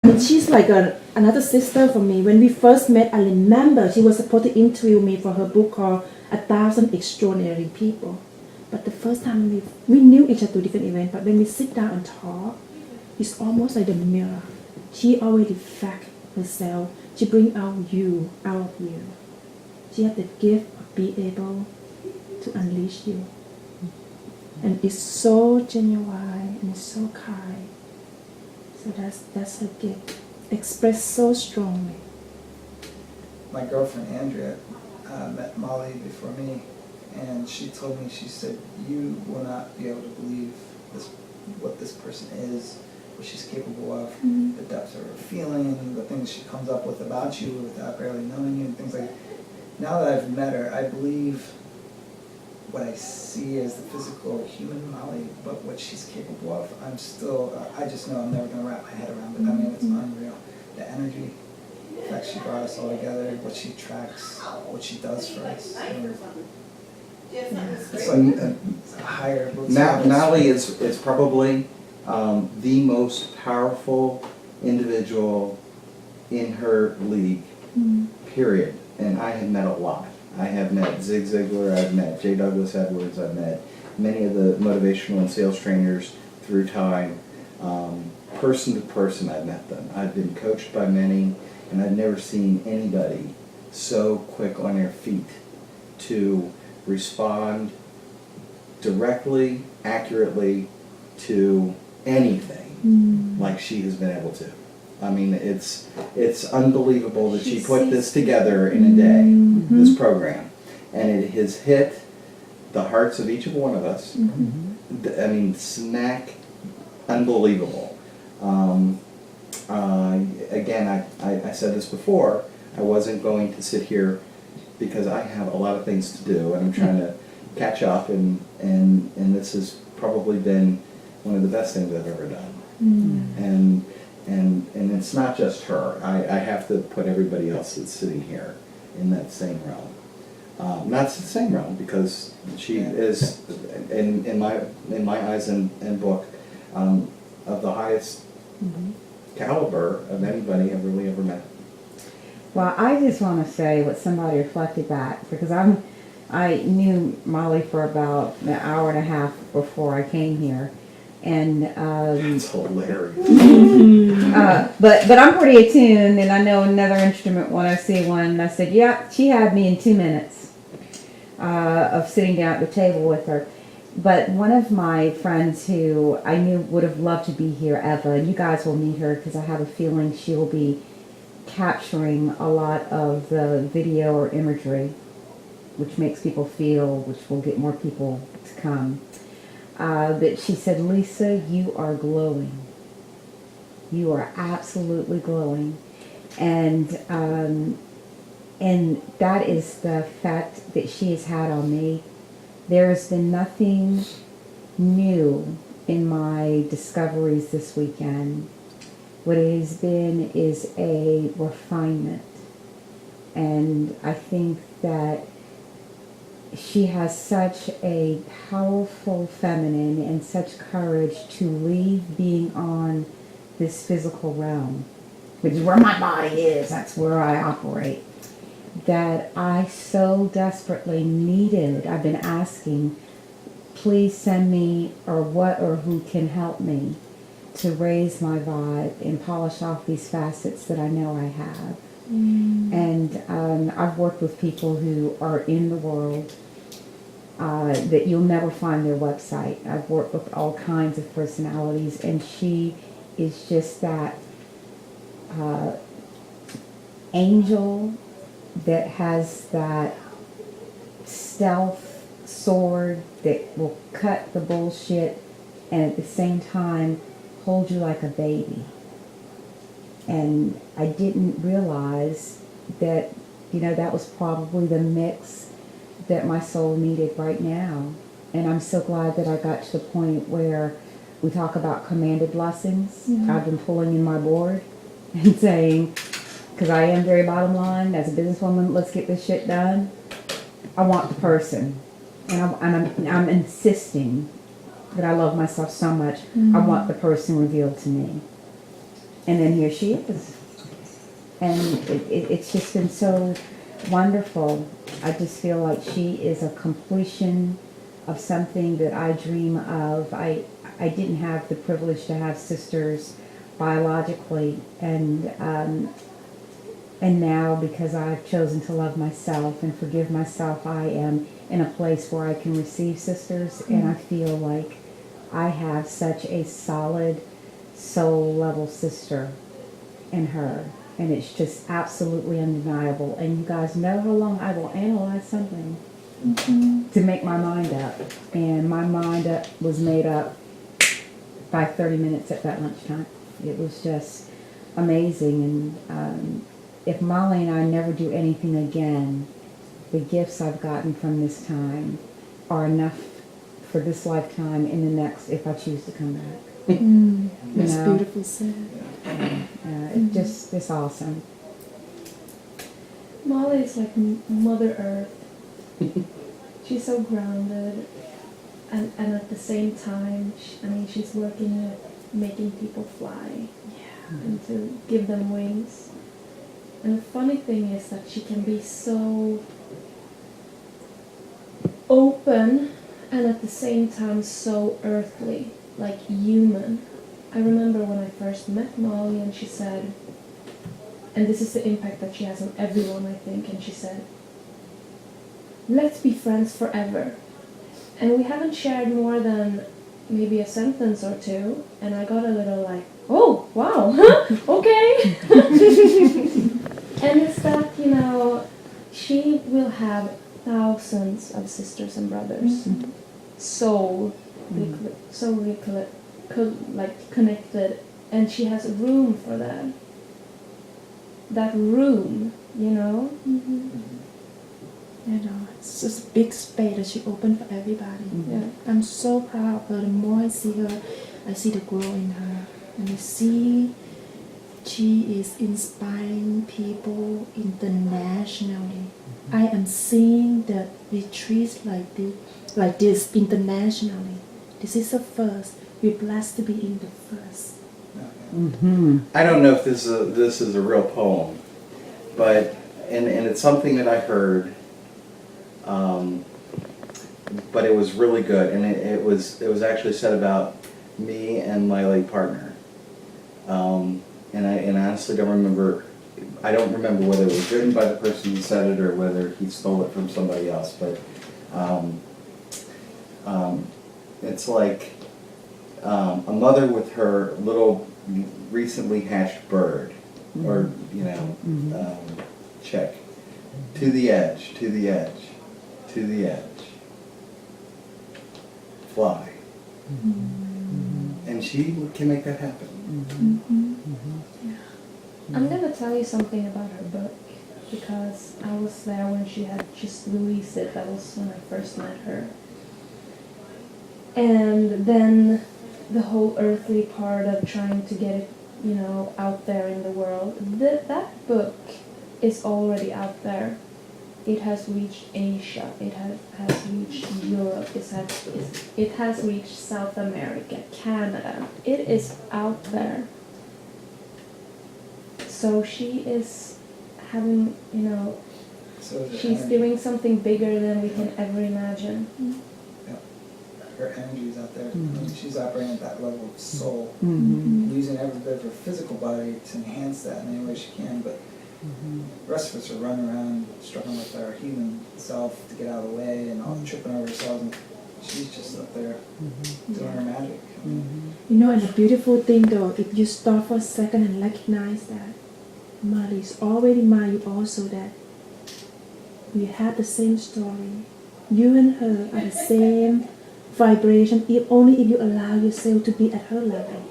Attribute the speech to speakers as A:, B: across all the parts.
A: And she's like another sister for me. When we first met, I remember she was supposed to interview me for her book called 1,000 Extraordinary People. But the first time we knew each other through different events, but when we sit down and talk, it's almost like the mirror. She already reflects herself. She brings out you, out of you. She has the gift of being able to unleash you. And it's so genuine and so kind. So that's her gift. Expressed so strongly.
B: My girlfriend Andrea met Molly before me, and she told me, she said, you will not be able to believe what this person is, what she's capable of, the depth of her feeling, the things she comes up with about you without barely knowing you, and things like that. Now that I've met her, I believe what I see as the physical human Molly, but what she's capable of, I'm still, I just know I'm never going to wrap my head around it. I mean, it's unreal. The energy, the fact she brought us all together, what she tracks, what she does for us. It's like a higher...
C: Molly is probably the most powerful individual in her league, period. And I have met a lot. I have met Zig Ziglar, I've met J. Douglas Edwards, I've met many of the motivational and sales trainers through time. Person to person, I've met them. I've been coached by many, and I've never seen anybody so quick on their feet to respond directly, accurately to anything like she has been able to. I mean, it's unbelievable that she put this together in a day, this program. And it has hit the hearts of each of one of us. I mean, smack, unbelievable. Again, I said this before, I wasn't going to sit here because I have a lot of things to do, and I'm trying to catch up, and this has probably been one of the best things I've ever done. And it's not just her. I have to put everybody else that's sitting here in that same realm. Not the same realm, because she is, in my eyes and book, of the highest caliber of anybody I've really ever met.
D: Well, I just want to say what somebody reflected back, because I knew Molly for about an hour and a half before I came here. And
C: it's hilarious.
D: But I'm pretty attuned, and I know another instrument when I see one. And I said, yeah, she had me in 2 minutes of sitting down at the table with her. But one of my friends who I knew would have loved to be here, Eva, and you guys will meet her because I have a feeling she will be capturing a lot of the video or imagery, which makes people feel, which will get more people to come. But she said, Lisa, you are glowing. You are absolutely glowing. And that is the effect that she has had on me. There has been nothing new in my discoveries this weekend. What it has been is a refinement. And I think that she has such a powerful feminine and such courage to leave being on this physical realm, which is where my body is, that's where I operate, that I so desperately needed. I've been asking, please send me or what or who can help me to raise my vibe and polish off these facets that I know I have. And I've worked with people who are in the world that you'll never find their website. I've worked with all kinds of personalities, and she is just that angel that has that stealth sword that will cut the bullshit and at the same time hold you like a baby. And I didn't realize that, that was probably the mix that my soul needed right now. And I'm so glad that I got to the point where we talk about commanded blessings. I've been pulling in my board and saying, because I am very bottom line, as a businesswoman, let's get this shit done. I want the person. And I'm insisting that I love myself so much. I want the person revealed to me. And then here she is. And it's just been so wonderful. I just feel like she is a completion of something that I dream of. I didn't have the privilege to have sisters biologically, and now because I've chosen to love myself and forgive myself, I am in a place where I can receive sisters, and I feel like I have such a solid soul level sister in her, and it's just absolutely undeniable. And you guys know how long I will analyze something to make my mind up, and my mind was made up by 30 minutes at that lunchtime. It was just amazing. And if Molly and I never do anything again, the gifts I've gotten from this time are enough for this lifetime and the next if I choose to come back.
A: That's
D: know?
A: beautiful said.
D: It's awesome.
E: Molly is like Mother Earth. She's so grounded, and at the same time, she's working at making people fly, and to give them wings. And the funny thing is that she can be so open, and at the same time so earthly, like human. I remember when I first met Molly, and she said, and this is the impact that she has on everyone, I think, and she said, let's be friends forever. And we haven't shared more than maybe a sentence or two, and I got a little like, oh, wow, okay. And it's that, she will have thousands of sisters and brothers, connected, and she has room for that. That room,
A: It's just a big space that she opened for everybody.
E: Yeah.
A: I'm so proud of her. The more I see her, I see the glow in her. And I see she is inspiring people internationally. I am seeing the retreats like this internationally. This is the first. We're blessed to be in the first.
C: I don't know if this is a real poem, but and it's something that I heard, but it was really good, and it was actually said about me and my late partner, and I honestly don't remember. I don't remember whether it was written by the person who said it or whether he stole it from somebody else, but it's like a mother with her little recently hatched bird, or chick, to the edge, to the edge, to the edge, fly, and she can make that happen.
E: I'm gonna tell you something about her book, because I was there when she had just released it. That was when I first met her. And then the whole earthly part of trying to get it, out there in the world. That book is already out there. It has reached Asia. It has reached Europe. It has reached South America, Canada. It is out there. So she is having,
B: So is her
E: she's
B: energy.
E: doing something bigger than we can ever imagine.
B: Her energy's out there. I mean, she's operating at that level of soul,
D: Mm-hmm.
B: using every bit of her physical body to enhance that in any way she can. But the rest of us are running around struggling with our human self to get out of the way and all tripping over ourselves. And she's just up there doing her magic. I mean,
A: And the beautiful thing though, if you stop for a second and recognize that Mother is already mind you also that we have the same story. You and her are the same vibration, if you allow yourself to be at her level.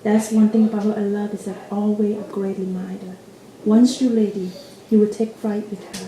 A: That's one thing about her I love, is that always a great reminder. Once you're ready, you will take flight with her.